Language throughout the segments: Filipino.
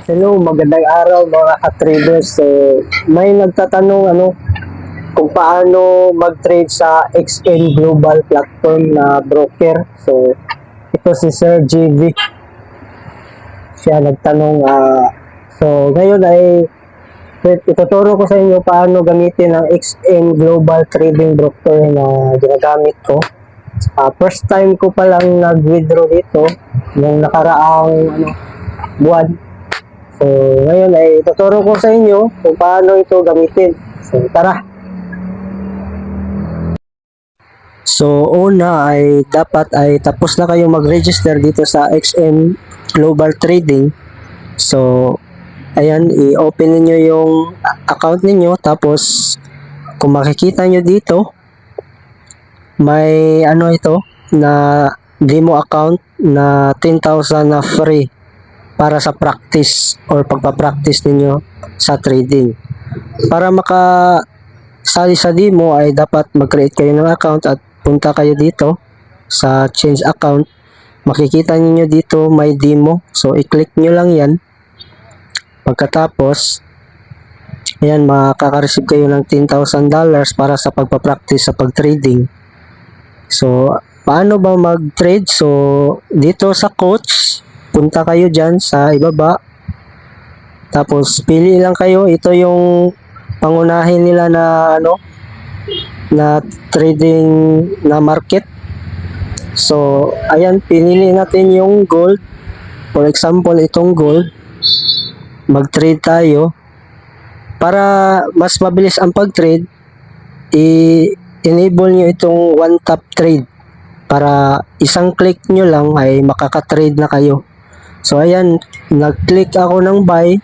Hello, magandang araw mga ka-traders. So, may nagtatanong kung paano mag-trade sa XN Global platform na broker. So, ito si Sir GV. Siya nagtanong. So, ngayon ay ituturo ko sa inyo paano gamitin ang XN Global Trading Broker na ginagamit ko. First time ko palang nag-withdraw dito nung nakaraang buwan. So, ngayon ay tuturo ko sa inyo kung paano ito gamitin. So, tara! So, una ay dapat ay tapos na kayong mag-register dito sa XM Global Trading. So, ayan, i-open niyo yung account niyo. Tapos, kung makikita nyo dito, may ito na demo account na 10,000 na free para sa practice or pagpa-practice ninyo sa trading. Para makasali sa demo ay dapat mag-create kayo ng account at punta kayo dito sa change account. Makikita niyo dito may demo. So, i-click nyo lang yan. Pagkatapos, ayan, makaka-receive kayo ng $10,000 para sa pagpa-practice sa pag-trading. So, paano ba mag-trade? So, dito sa coach, punta kayo dyan sa ibaba. Tapos, pili lang kayo. Ito yung pangunahin nila na na trading na market. So, ayan, pinili natin yung gold. For example, itong gold. Mag-trade tayo. Para mas mabilis ang pag-trade, i-enable nyo itong one tap trade. Para isang click nyo lang ay makaka-trade na kayo. So, ayan, nag-click ako ng buy.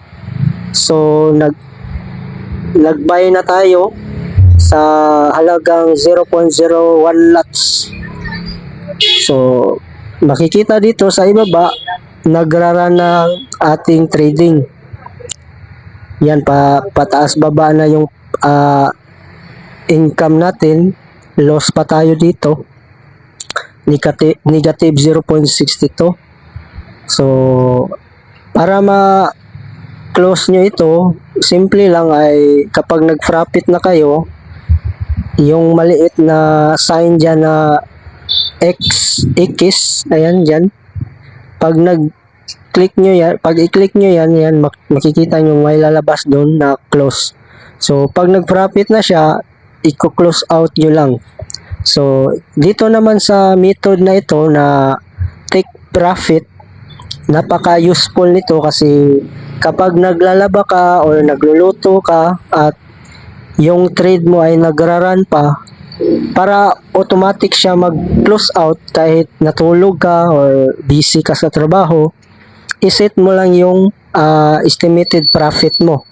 So, nag-buy na tayo sa halagang 0.01 lots. So, makikita dito sa ibaba, nagrara na ating trading. Yan, pataas baba na yung income natin. Loss pa tayo dito. Negative 0.62. So, para ma-close nyo ito, simple lang ay kapag nag-profit na kayo, yung maliit na sign dyan na X, ayan dyan. Pag nag-click nyo yan, pag i-click nyo yan, makikita nyo may lalabas doon na close. So, pag nag-profit na siya, i-close out nyo lang. So, dito naman sa method na ito na take profit, napaka-useful nito kasi kapag naglalaba ka or nagluluto ka at yung trade mo ay nagraran pa, para automatic siya mag-close out kahit natulog ka or busy ka sa trabaho, iset mo lang yung estimated profit mo.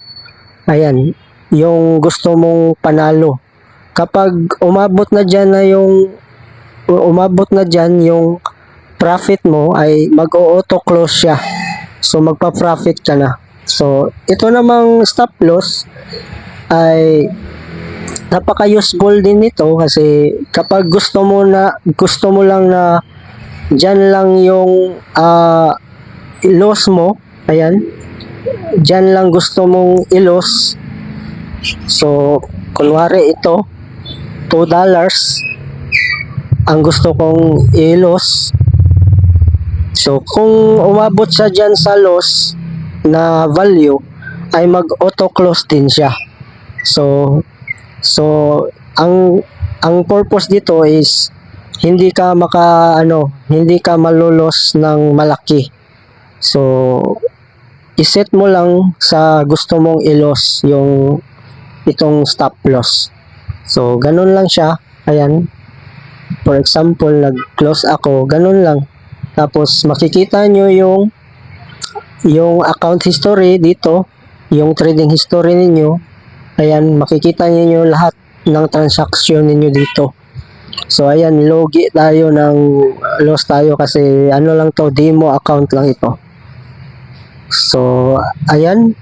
Ayan, yung gusto mong panalo. Kapag umabot na dyan yung profit mo ay mag-auto close siya. So, magpa-profit ka na. So, ito namang stop loss ay napaka-useful din nito kasi kapag gusto mo lang na dyan lang yung i-loss mo, ayan, dyan lang gusto mong i-loss. So, kunwari ito, $2 ang gusto kong i-loss. So, kung umabot siya dyan sa loss na value, ay mag-auto close din siya. So ang purpose dito is hindi ka malulos ng malaki. So, iset mo lang sa gusto mong i-loss yung itong stop loss. So, ganun lang siya. Ayan. For example, nag-close ako. Ganun lang. Tapos, makikita nyo yung account history dito. Yung trading history ninyo. Ayan, makikita niyo lahat ng transaction ninyo dito. So, ayan, logi tayo loss tayo kasi lang to, demo account lang ito. So, ayan,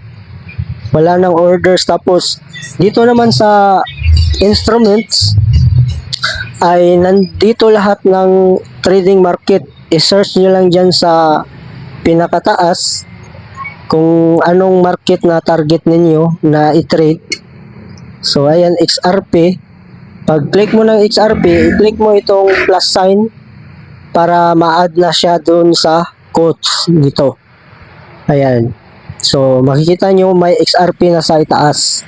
wala nang orders. Tapos, dito naman sa instruments, ay nandito lahat ng trading market. I-search nyo lang dyan sa pinakataas kung anong market na target ninyo na i-trade. So ayan, XRP. Pag click mo ng XRP, i-click mo itong plus sign para ma-add na siya doon sa quotes dito. Ayan. So makikita nyo may XRP na sa itaas.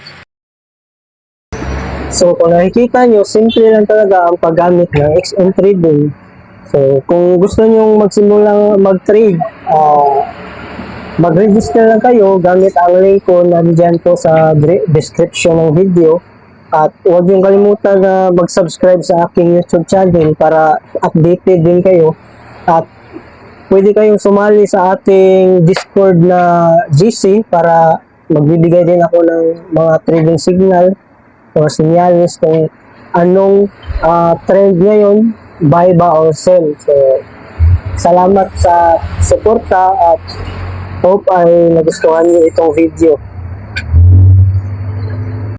So kung nakikita nyo, simple lang talaga ang paggamit ng XM trading. So kung gusto nyo magsimulang mag-trade, mag-register lang kayo gamit ang link ko nandiyan po sa description ng video. At huwag niyong kalimutan na mag-subscribe sa aking YouTube channel para updated din kayo. At pwede kayong sumali sa ating Discord na GC para magbibigay din ako ng mga trading signal o senyales kung anong trend ngayon, buy ba or sell. So, salamat sa suporta at hope ay nagustuhan niyo itong video.